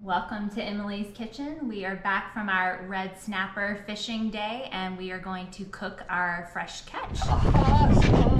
Welcome to Emily's Kitchen. We are back from our red snapper fishing day and we are going to cook our fresh catch. Awesome.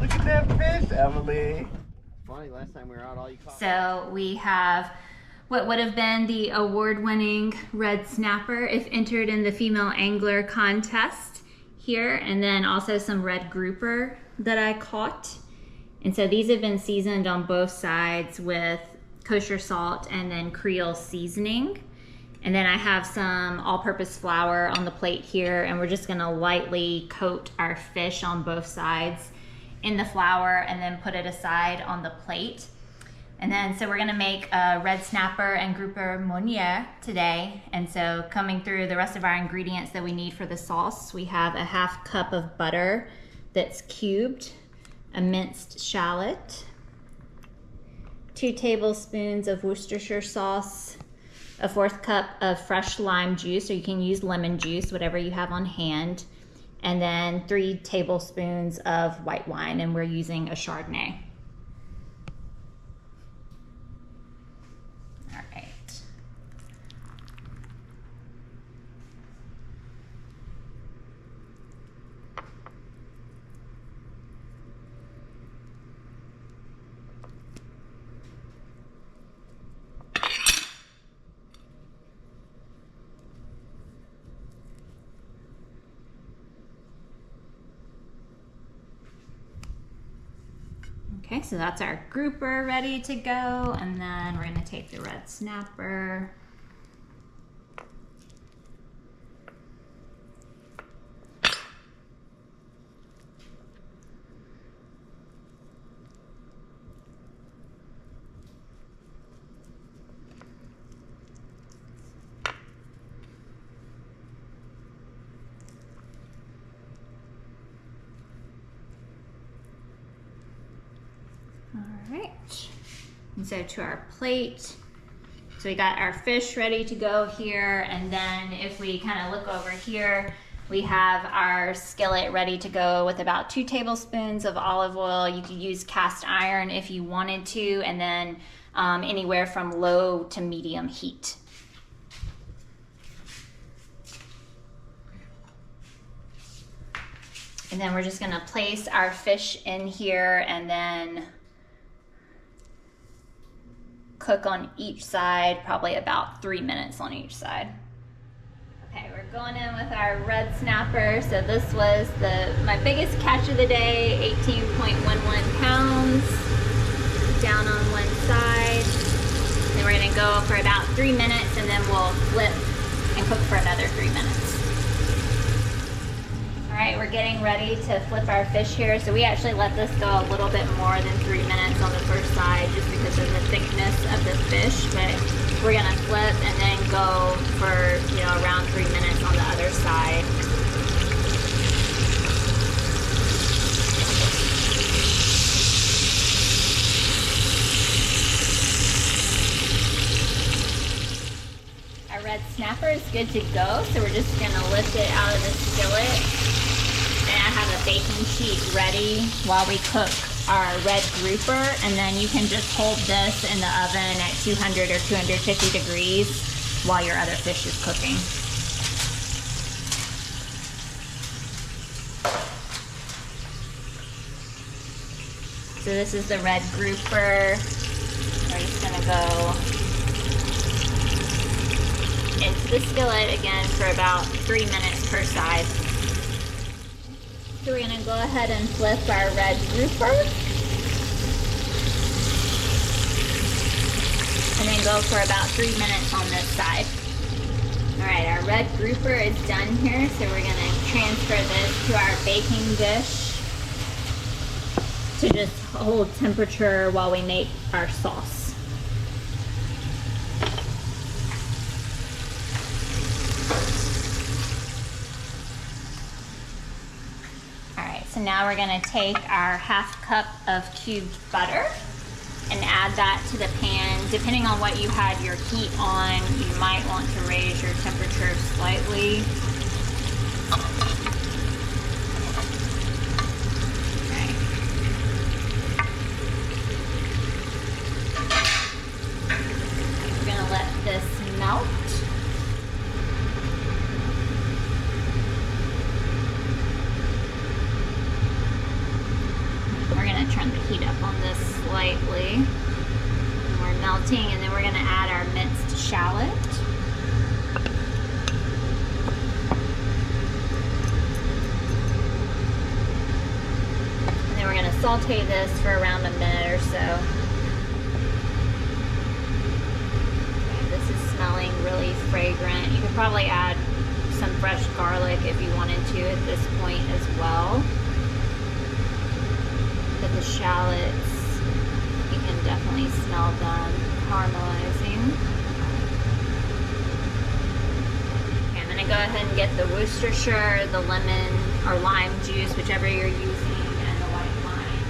Look at that fish, Emily. Funny, last time we were out, all you caught. So we have what would have been the award-winning red snapper if entered in the female angler contest here, and then also some red grouper that I caught. And so these have been seasoned on both sides with kosher salt and then Creole seasoning. And then I have some all-purpose flour on the plate here, and we're just gonna lightly coat our fish on both sides in the flour and then put it aside on the plate. And then so we're gonna make a red snapper and Grouper Meunière today. And so coming through the rest of our ingredients that we need for the sauce, we have a ½ cup of butter that's cubed, a minced shallot, 2 tablespoons of Worcestershire sauce, a 1/4 cup of fresh lime juice, or you can use lemon juice, whatever you have on hand, and then 3 tablespoons of white wine, and we're using a Chardonnay. All right. Okay, so that's our grouper ready to go, and then we're gonna take the red snapper. All right, and so to our plate, so we got our fish ready to go here, and then if we kind of look over here, we have our skillet ready to go with about 2 tablespoons of olive oil. You could use cast iron if you wanted to, and then anywhere from low to medium heat. And then we're just gonna place our fish in here and then cook on each side, probably about 3 minutes on each side. Okay, we're going in with our red snapper. So this was my biggest catch of the day, 18.11 pounds, down on one side. Then we're gonna go for about 3 minutes, and then we'll flip and cook for another 3 minutes. All right, we're getting ready to flip our fish here. So we actually let this go a little bit more than 3 minutes on the first side just because of the thickness of the fish, but we're gonna flip and then go for, around 3 minutes on the other side. Our red snapper is good to go, so we're just gonna lift it out of the skillet. And I have a baking sheet ready while we cook our red grouper, and then you can just hold this in the oven at 200 or 250 degrees while your other fish is cooking. So this is the red grouper. We're just gonna go into the skillet again for about 3 minutes per side. So we're gonna go ahead and flip our red grouper. And then go for about 3 minutes on this side. All right, our red grouper is done here. So we're gonna transfer this to our baking dish to just hold temperature while we make our sauce. So now we're gonna take our ½ cup of cubed butter and add that to the pan. Depending on what you had your heat on, you might want to raise your temperature slightly. Okay. We're gonna gonna let this melt. We're gonna turn the heat up on this slightly. We're melting, and then we're gonna add our minced shallot. And then we're gonna saute this for around a minute or so. Okay, this is smelling really fragrant. You could probably add some fresh garlic if you wanted to at this point as well. But the shallots, you can definitely smell them caramelizing. Okay, I'm gonna go ahead and get the Worcestershire, the lemon or lime juice, whichever you're using, and the white wine.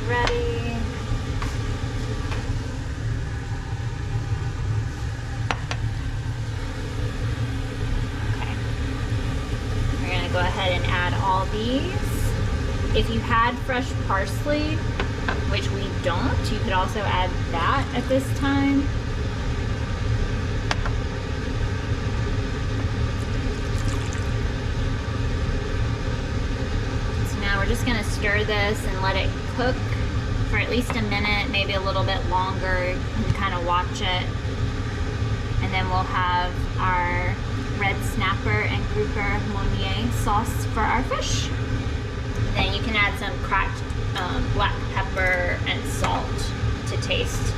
Ready. Go ahead and add all these. If you had fresh parsley, which we don't, you could also add that at this time. So now we're just gonna stir this and let it cook for at least a minute, maybe a little bit longer, and kind of watch it. And then we'll have our red snapper and Grouper Meuniere sauce for our fish. Then you can add some cracked black pepper and salt to taste.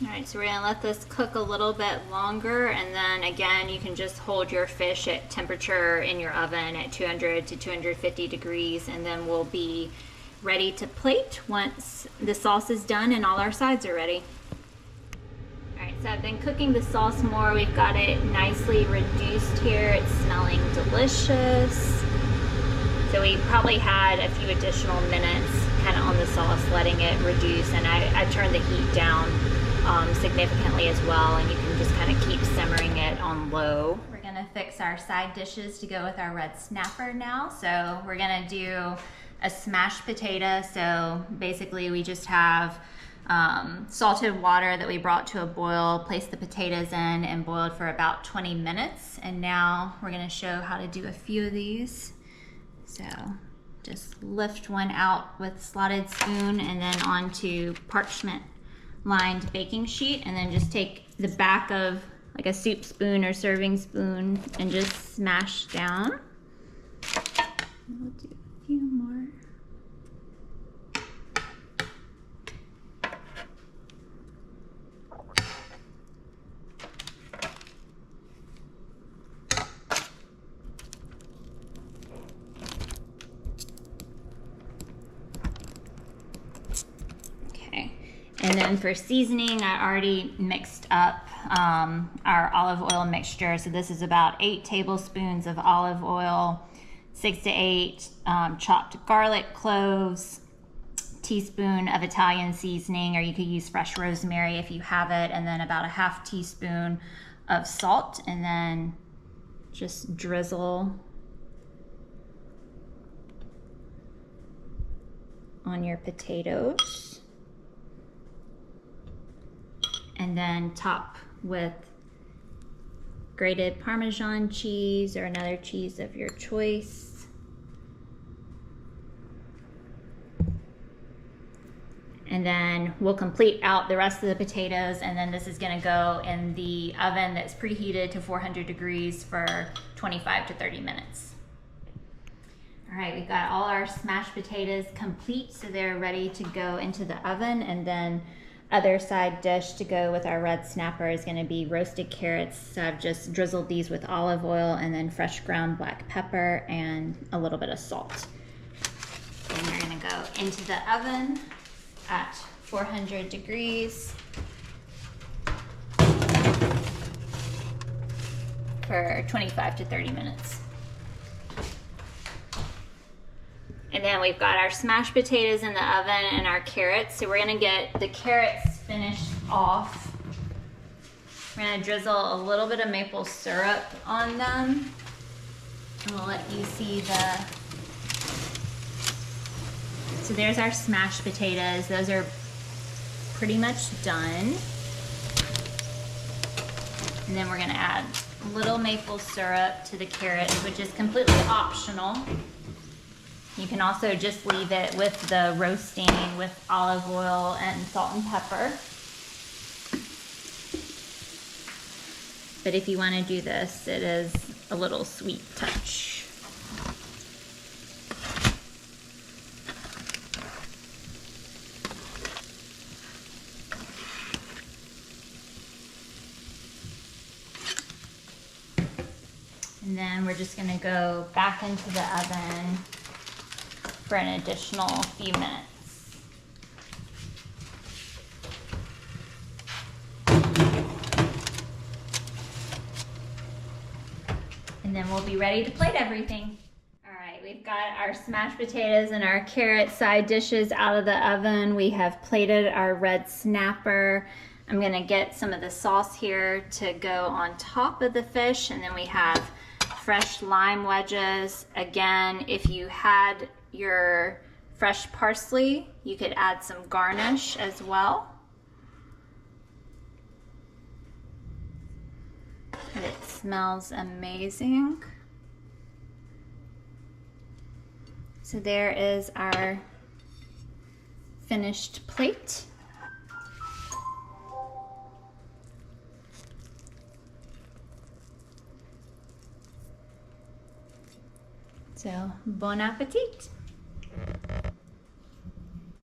Alright, so we're going to let this cook a little bit longer, and then again you can just hold your fish at temperature in your oven at 200 to 250 degrees, and then we'll be ready to plate once the sauce is done and all our sides are ready. Alright, so I've been cooking the sauce more. We've got it nicely reduced here. It's smelling delicious. So we probably had a few additional minutes kind of on the sauce, letting it reduce, and I turned the heat down significantly as well, and you can just kind of keep simmering it on low. We're gonna fix our side dishes to go with our red snapper now. So we're gonna do a smashed potato. So basically we just have salted water that we brought to a boil, placed the potatoes in, and boiled for about 20 minutes. And now we're gonna show how to do a few of these. So just lift one out with slotted spoon and then onto parchment lined baking sheet, and then just take the back of like a soup spoon or serving spoon and just smash down. We'll do a few more. And then for seasoning, I already mixed up our olive oil mixture. So this is about 8 tablespoons of olive oil, 6 to 8 chopped garlic cloves, teaspoon of Italian seasoning, or you could use fresh rosemary if you have it, and then about a ½ teaspoon of salt, and then just drizzle on your potatoes. And then top with grated Parmesan cheese or another cheese of your choice. And then we'll complete out the rest of the potatoes, and then this is gonna go in the oven that's preheated to 400 degrees for 25 to 30 minutes. All right, we've got all our smashed potatoes complete, so they're ready to go into the oven. And then other side dish to go with our red snapper is going to be roasted carrots. So I've just drizzled these with olive oil and then fresh ground black pepper and a little bit of salt. And they're going to go into the oven at 400 degrees for 25 to 30 minutes. And then we've got our smashed potatoes in the oven and our carrots. So we're gonna get the carrots finished off. We're gonna drizzle a little bit of maple syrup on them. And we'll let you see so there's our smashed potatoes. Those are pretty much done. And then we're gonna add a little maple syrup to the carrots, which is completely optional. You can also just leave it with the roasting with olive oil and salt and pepper. But if you want to do this, it is a little sweet touch. And then we're just going to go back into the oven for an additional few minutes. And then we'll be ready to plate everything. All right, we've got our smashed potatoes and our carrot side dishes out of the oven. We have plated our red snapper. I'm gonna get some of the sauce here to go on top of the fish, and then we have fresh lime wedges. Again, if you had your fresh parsley, you could add some garnish as well. And it smells amazing. So there is our finished plate. So, bon appetit!